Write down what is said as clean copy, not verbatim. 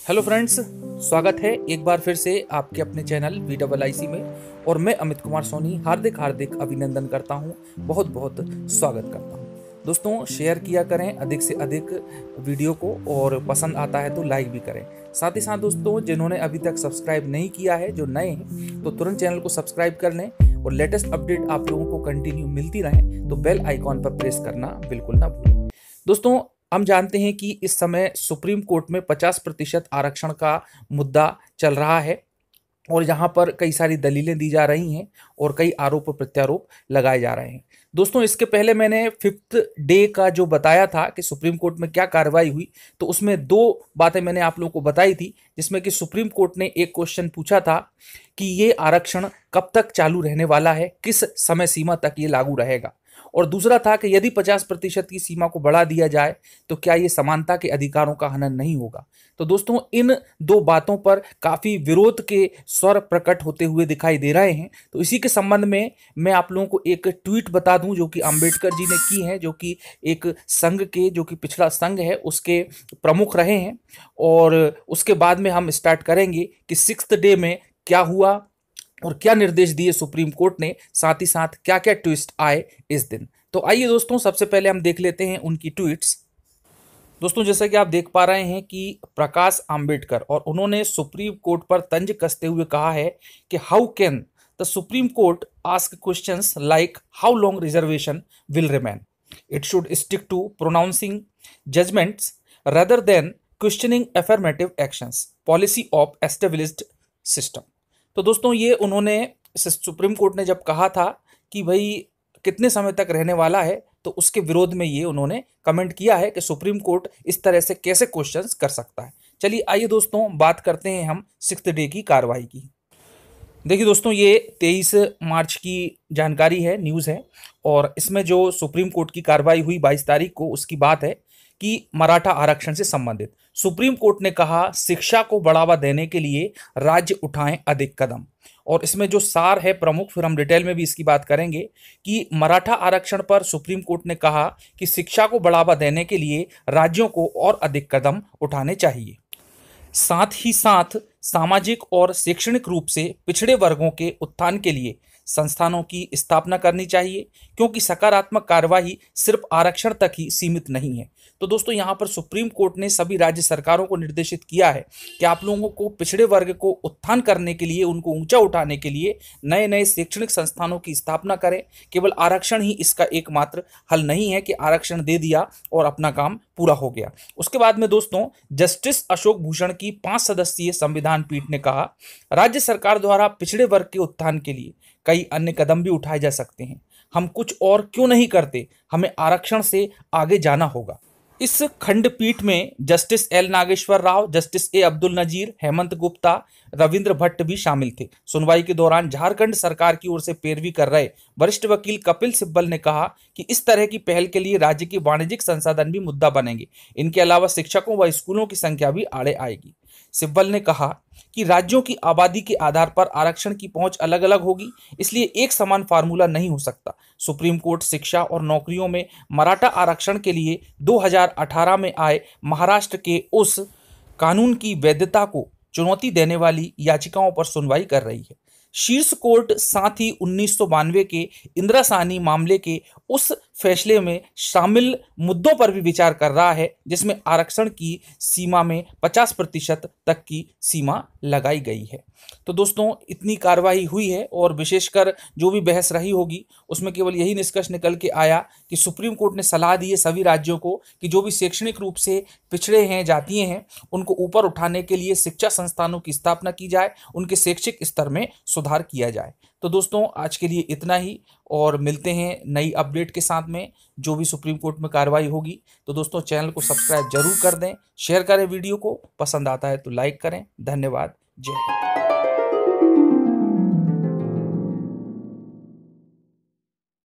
Hello friends, स्वागत है एक बार फिर से आपके अपने चैनल VIIC में। और मैं अमित कुमार सोनी हार्दिक हार्दिक अभिनंदन करता हूं, बहुत बहुत स्वागत करता हूं। दोस्तों, शेयर किया करें अधिक से अधिक वीडियो को, और पसंद आता है तो लाइक भी करें। साथ ही साथ दोस्तों, जिन्होंने अभी तक सब्सक्राइब नहीं किया है, जो नए हैं, तो तुरंत चैनल को सब्सक्राइब कर लें और लेटेस्ट अपडेट आप लोगों को कंटिन्यू मिलती रहे तो बेल आइकॉन पर प्रेस करना बिल्कुल ना भूलें। दोस्तों, हम जानते हैं कि इस समय सुप्रीम कोर्ट में 50% आरक्षण का मुद्दा चल रहा है और यहाँ पर कई सारी दलीलें दी जा रही हैं और कई आरोप प्रत्यारोप लगाए जा रहे हैं। दोस्तों, इसके पहले मैंने 5th डे का जो बताया था कि सुप्रीम कोर्ट में क्या कार्रवाई हुई, तो उसमें 2 बातें मैंने आप लोगों को बताई थी, जिसमें कि सुप्रीम कोर्ट ने एक क्वेश्चन पूछा था कि ये आरक्षण कब तक चालू रहने वाला है, किस समय सीमा तक ये लागू रहेगा, और दूसरा था कि यदि 50% की सीमा को बढ़ा दिया जाए तो क्या ये समानता के अधिकारों का हनन नहीं होगा। तो दोस्तों, इन 2 बातों पर काफी विरोध के स्वर प्रकट होते हुए दिखाई दे रहे हैं। तो इसी के संबंध में मैं आप लोगों को एक ट्वीट बता दूं जो कि अंबेडकर जी ने की है, जो कि एक संघ के, जो कि पिछड़ा संघ है, उसके प्रमुख रहे हैं। और उसके बाद में हम स्टार्ट करेंगे कि 6th डे में क्या हुआ और क्या निर्देश दिए सुप्रीम कोर्ट ने, साथ ही साथ क्या क्या ट्विस्ट आए इस दिन। तो आइए दोस्तों, सबसे पहले हम देख लेते हैं उनकी ट्वीट्स। दोस्तों, जैसा कि आप देख पा रहे हैं कि प्रकाश आंबेडकर, और उन्होंने सुप्रीम कोर्ट पर तंज कसते हुए कहा है कि how can the Supreme Court ask questions like how long reservation will remain, it should stick to pronouncing judgments rather than questioning affirmative actions, policy of established system। तो दोस्तों, ये उन्होंने सुप्रीम कोर्ट ने जब कहा था कि भाई कितने समय तक रहने वाला है, तो उसके विरोध में ये उन्होंने कमेंट किया है कि सुप्रीम कोर्ट इस तरह से कैसे क्वेश्चंस कर सकता है। चलिए आइए दोस्तों, बात करते हैं हम 6th डे की कार्रवाई की। देखिए दोस्तों, ये 23 मार्च की जानकारी है, न्यूज़ है, और इसमें जो सुप्रीम कोर्ट की कार्रवाई हुई 22 तारीख को, उसकी बात है कि मराठा आरक्षण से संबंधित सुप्रीम कोर्ट ने कहा शिक्षा को बढ़ावा देने के लिए राज्य उठाएं अधिक कदम। और इसमें जो सार है प्रमुख, फिर हम डिटेल में भी इसकी बात करेंगे कि मराठा आरक्षण पर सुप्रीम कोर्ट ने कहा कि शिक्षा को बढ़ावा देने के लिए राज्यों को और अधिक कदम उठाने चाहिए। साथ ही साथ सामाजिक और शैक्षणिक रूप से पिछड़े वर्गों के उत्थान के लिए संस्थानों की स्थापना करनी चाहिए, क्योंकि सकारात्मक कार्यवाही सिर्फ आरक्षण तक ही सीमित नहीं है। तो दोस्तों, यहाँ पर सुप्रीम कोर्ट ने सभी राज्य सरकारों को निर्देशित किया है कि आप लोगों को पिछड़े वर्ग को उत्थान करने के लिए, उनको ऊंचा उठाने के लिए नए नए शैक्षणिक संस्थानों की स्थापना करें। केवल आरक्षण ही इसका एकमात्र हल नहीं है कि आरक्षण दे दिया और अपना काम पूरा हो गया। उसके बाद में दोस्तों, जस्टिस अशोक भूषण की 5 सदस्यीय संविधान पीठ ने कहा राज्य सरकार द्वारा पिछड़े वर्ग के उत्थान के लिए कई अन्य कदम भी उठाए जा सकते हैं। हम कुछ और क्यों नहीं करते, हमें आरक्षण से आगे जाना होगा। इस खंडपीठ में justice L Nageswara Rao, justice A Abdul Nazeer, Hemant Gupta, Ravindra Bhat भी शामिल थे। सुनवाई के दौरान झारखंड सरकार की ओर से पैरवी कर रहे वरिष्ठ वकील कपिल सिब्बल ने कहा कि इस तरह की पहल के लिए राज्य के वाणिज्यिक संसाधन भी मुद्दा बनेंगे। इनके अलावा शिक्षकों व स्कूलों की संख्या भी आड़े आएगी। सिब्बल ने कहा कि राज्यों की आबादी के आधार पर आरक्षण की पहुंच अलग अलग होगी, इसलिए एक समान फार्मूला नहीं हो सकता। सुप्रीम कोर्ट शिक्षा और नौकरियों में मराठा आरक्षण के लिए 2018 में आए महाराष्ट्र के उस कानून की वैधता को चुनौती देने वाली याचिकाओं पर सुनवाई कर रही है। शीर्ष कोर्ट साथ ही 1992 के इंदिरा साहनी मामले के उस फैसले में शामिल मुद्दों पर भी विचार कर रहा है, जिसमें आरक्षण की सीमा में 50% तक की सीमा लगाई गई है। तो दोस्तों, इतनी कार्रवाई हुई है, और विशेषकर जो भी बहस रही होगी उसमें केवल यही निष्कर्ष निकल के आया कि सुप्रीम कोर्ट ने सलाह दी है सभी राज्यों को कि जो भी शैक्षणिक रूप से पिछड़े हैं, जातीय हैं, उनको ऊपर उठाने के लिए शिक्षा संस्थानों की स्थापना की जाए, उनके शैक्षिक स्तर में सुधार किया जाए। तो दोस्तों, आज के लिए इतना ही, और मिलते हैं नई अपडेट के साथ में जो भी सुप्रीम कोर्ट में कार्रवाई होगी। तो दोस्तों, चैनल को सब्सक्राइब जरूर कर दें, शेयर करें वीडियो को, पसंद आता है तो लाइक करें। धन्यवाद। जय हिंद।